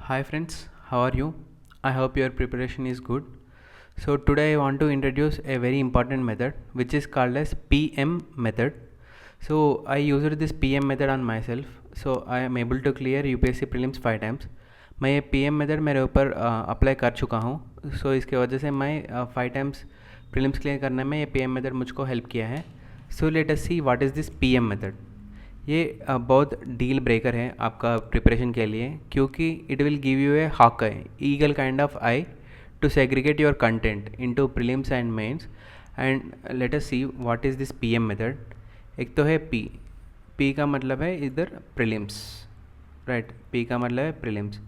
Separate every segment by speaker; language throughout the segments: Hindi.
Speaker 1: Hi friends, how are you? I hope your preparation is good. So today I want to introduce a very important method which is called as PM method. So I used this PM method on myself. So I am able to clear UPSC prelims 5 times. मैं ये PM मेथड मेरे ऊपर अप्लाई कर चुका हूँ. सो इसके वजह से मैं 5 टाइम्स प्रीलिम्स क्लियर करने में ये PM मेथड मुझको हेल्प किया है. So let us see what is this PM method. ये बहुत डील ब्रेकर है आपका प्रिपरेशन के लिए, क्योंकि it will give you a hawk eye eagle kind of eye to segregate your content into prelims and mains. And let us see what is this PM method. एक तो है पी का मतलब है इधर प्रीलिम्स, राइट. पी का मतलब है प्रीलिम्स.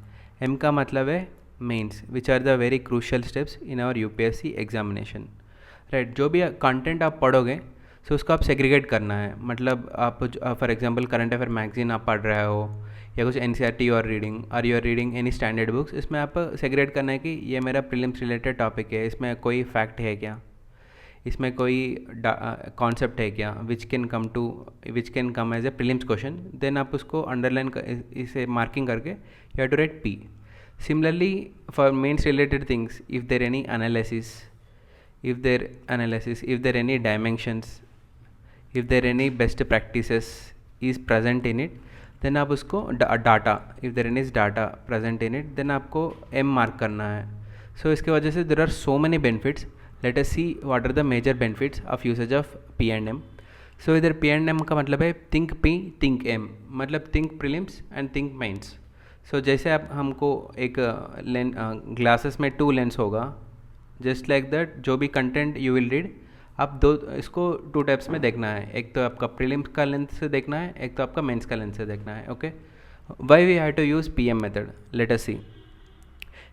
Speaker 1: एम का मतलब है mains, which are the very crucial steps in our UPSC examination, right. जो भी कंटेंट आप पढ़ोगे सो उसको आप सेग्रीगेट करना है. मतलब आप for example current affair magazine आप पढ़ रहे हो या कुछ एनसीईआरटी और रीडिंग और you are reading any standard books, इसमें आप सेग्रीगेट करना है कि ये मेरा प्रीलिम्स रिलेटेड टॉपिक है, इसमें कोई फैक्ट है क्या, इसमें कोई कॉन्सेप्ट है क्या which can come as a prelims question. Then आप उसको अंडरलाइन इसे मार्किंग करके you have to write P. Similarly for mains related things, if there any analysis, if there any dimensions, if there any best practices is present in it, then आप उसको data, if there any data present in it, then आपको M मार्क करना है. सो इसके वजह से there are so many benefits. Let us see what are the major benefits of usage of P and M. सो इधर P and M का मतलब है think P think M, मतलब think prelims and think mains. सो जैसे आप हमको एक ग्लासेस में 2 लेंस होगा, जस्ट लाइक दैट जो भी कंटेंट यू विल रीड, आप इसको 2 टाइप्स में देखना है. एक तो आपका प्रीलिम्स का लेंस से देखना है, एक तो आपका मेंस का लेंस से देखना है. Okay, why we have to use PM method, let us see.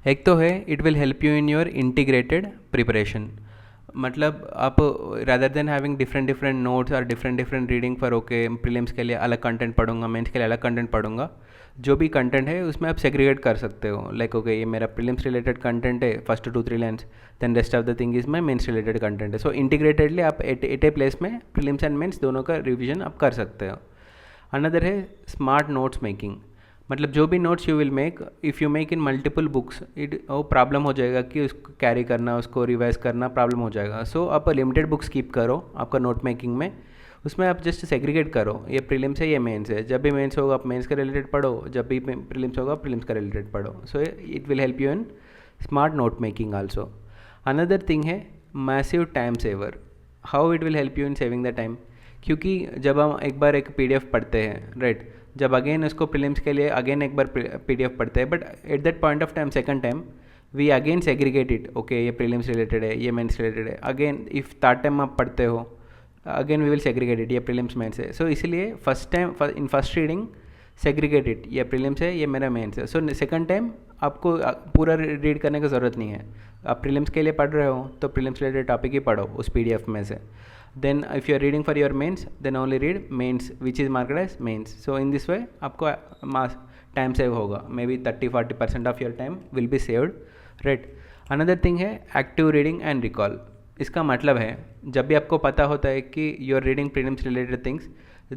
Speaker 1: एक तो है it will help you in your integrated preparation. मतलब आप rather than having different notes और different reading for okay prelims के लिए अलग कंटेंट पढ़ूंगा, मेंस के लिए अलग कंटेंट पढ़ूंगा, जो भी कंटेंट है उसमें आप सेग्रीगेट कर सकते हो. लाइक ओके ये मेरा प्रीलिम्स रिलेटेड कंटेंट है, first 2-3 lines, then rest of the thing is my mains related content है. सो इंटीग्रेटेडली आप एट ए प्लेस में प्रीलिम्स एंड मेंस दोनों का रिविजन आप कर सकते हो. अनदर है स्मार्ट नोट्स मेकिंग. मतलब जो भी notes you will make, if you make in multiple books, वो प्रॉब्लम हो जाएगा कि उसको कैरी करना, उसको रिवाइज करना प्रॉब्लम हो जाएगा. सो आप लिमिटेड बुक्स कीप करो आपका नोट मेकिंग में. उसमें आप जस्ट सेग्रीगेट करो, ये प्रीलिम्स है ये मेंस है. जब भी मेंस होगा आप मेंस का रिलेटेड पढ़ो, जब भी प्रीलिम्स होगा प्रीलिम्स का रिलेटेड पढ़ो. So it will help you in smart note making also. Another thing है massive time saver. How it will help you in saving the time. क्योंकि जब हम एक बार एक पीडीएफ पढ़ते हैं, राइट, जब अगेन उसको प्रीलिम्स के लिए अगेन एक बार पीडीएफ पढ़ते हैं, but at that point of time second time we again segregate it. Okay ये प्रीलिम्स रिलेटेड है, ये मेंस रिलेटेड है. अगेन इफ थर्ड टाइम आप पढ़ते हो, again we will segregate it, ये प्रीलिम्स मेंस है. सो इसलिए first time in first reading segregate it, ये प्रीलिम्स है ये मेरा मेंस है. सो सेकंड टाइम आपको पूरा रीड करने की ज़रूरत नहीं है. आप प्रीलिम्स के लिए पढ़ रहे हो तो प्रीलिम्स रिलेटेड टॉपिक ही पढ़ो उस पीडीएफ में से. Then if you are reading for your mains, then only read mains which is marked as mains. So in this way आपको टाइम सेव होगा. Maybe 30-40% of your time will be saved, right. Another thing है एक्टिव रीडिंग एंड रिकॉल. इसका मतलब है जब भी आपको पता होता है कि you are reading prelims related things,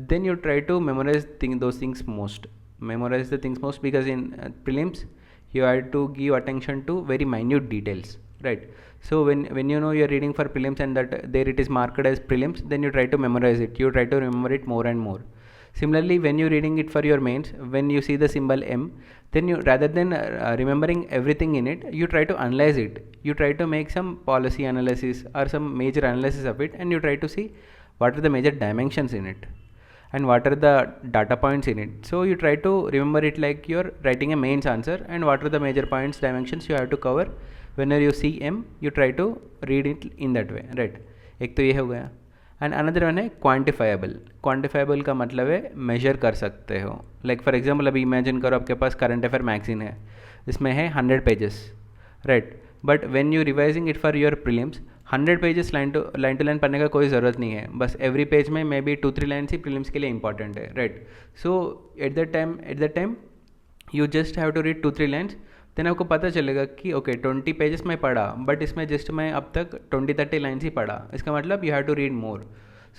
Speaker 1: then you try to memorize those things most. Memorize the things most because in prelims you have to give attention to very minute details, right. So when you know you are reading for prelims and that there it is marked as prelims, then you try to memorize it, you try to remember it more and more. Similarly, when you reading it for your mains, when you see the symbol M, then you rather than remembering everything in it, you try to analyze it, you try to make some policy analysis or some major analysis of it, and you try to see what are the major dimensions in it and what are the data points in it. So you try to remember it like you're writing a mains answer, and what are the major points dimensions you have to cover. Whenever you see M, you try to read it in that way, right. एक तो ये हो गया. एंड अनदर वन है क्वान्टिफाइबल. क्वान्टिफाइबल का मतलब है मेजर कर सकते हो. लाइक फॉर एग्जाम्पल अभी इमेजिन करो आपके पास करंट अफेयर मैगजीन है, इसमें है 100 pages, right. But when you revising it for your prelims, 100 pages line to line पढ़ने का कोई ज़रूरत नहीं है. बस एवरी पेज में मे बी 2-3 लाइन्स ही प्रीलिम्स के लिए इंपॉर्टेंट है, right. So at the time you just have to read 2-3 lines. Then आपको पता चलेगा कि ओके 20 पेजेस में पढ़ा, बट इसमें जस्ट मैं अब तक 20-30 लाइन्स ही पढ़ा. इसका मतलब you have to read more.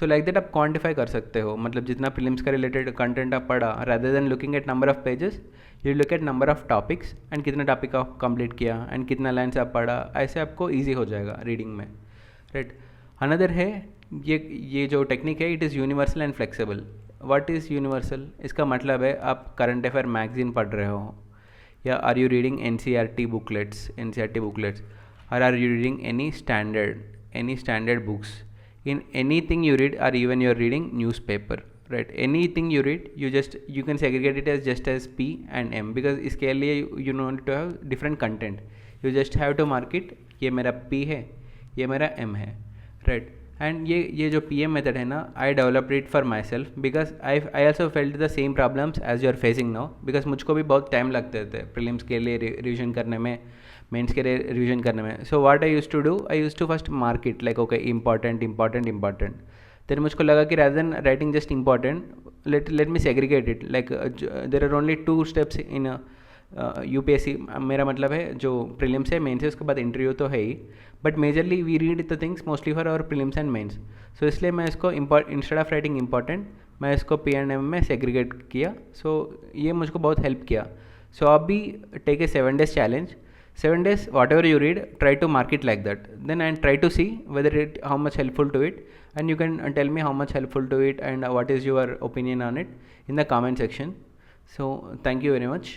Speaker 1: So like that आप क्वान्टिफाई कर सकते हो, मतलब जितना प्रीलिम्स का रिलेटेड कंटेंट आप पढ़ा, rather than looking at number of pages, you look at number of topics and कितना टॉपिक आप कंप्लीट किया एंड कितना लाइन्स आप पढ़ा, ऐसे आपको ईजी हो जाएगा रीडिंग में, राइट। अनदर है ये जो टेक्निक है, it is universal and flexible. What is universal? इसका मतलब है आप करंट अफेयर मैगजीन पढ़ रहे हो, या are you reading NCERT booklets, or are you reading any standard books? In anything you read, or even you're reading newspaper, right? Anything you read, you can segregate it as just as P and M, because इसके लिए you need to have different content. You just have to mark it, ये मेरा P है, ये मेरा M है, right? एंड ये जो पी एम मेथड है ना, I developed it for myself, because I also felt the same problems as you are facing now, because मुझको भी बहुत टाइम लगते थे प्रीलिम्स के लिए रिविजन करने में, मेंस के लिए रिविजन करने में. So what I used to do, I used to first mark it like okay important. Then मुझको लगा कि rather than writing just important, let me segregate it, like there are only 2 steps in UPSC. मेरा मतलब है जो प्रीलिम्स है, मेंस है, उसके बाद इंटरव्यू तो है ही, but majorly we read the things mostly for our prelims and mains. So इसलिए मैं इसको इंस्टेड ऑफ राइटिंग इंपॉर्टेंट, मैं इसको पी एंड एम में सेग्रीगेट किया. सो ये मुझको बहुत हेल्प किया. सो आप भी take a 7 days challenge. 7 days, whatever you read, try to mark it like that. Then and try to see whether how much helpful to it, and you can tell me how much helpful to it and what is your opinion on it in the comment section. So thank you very much.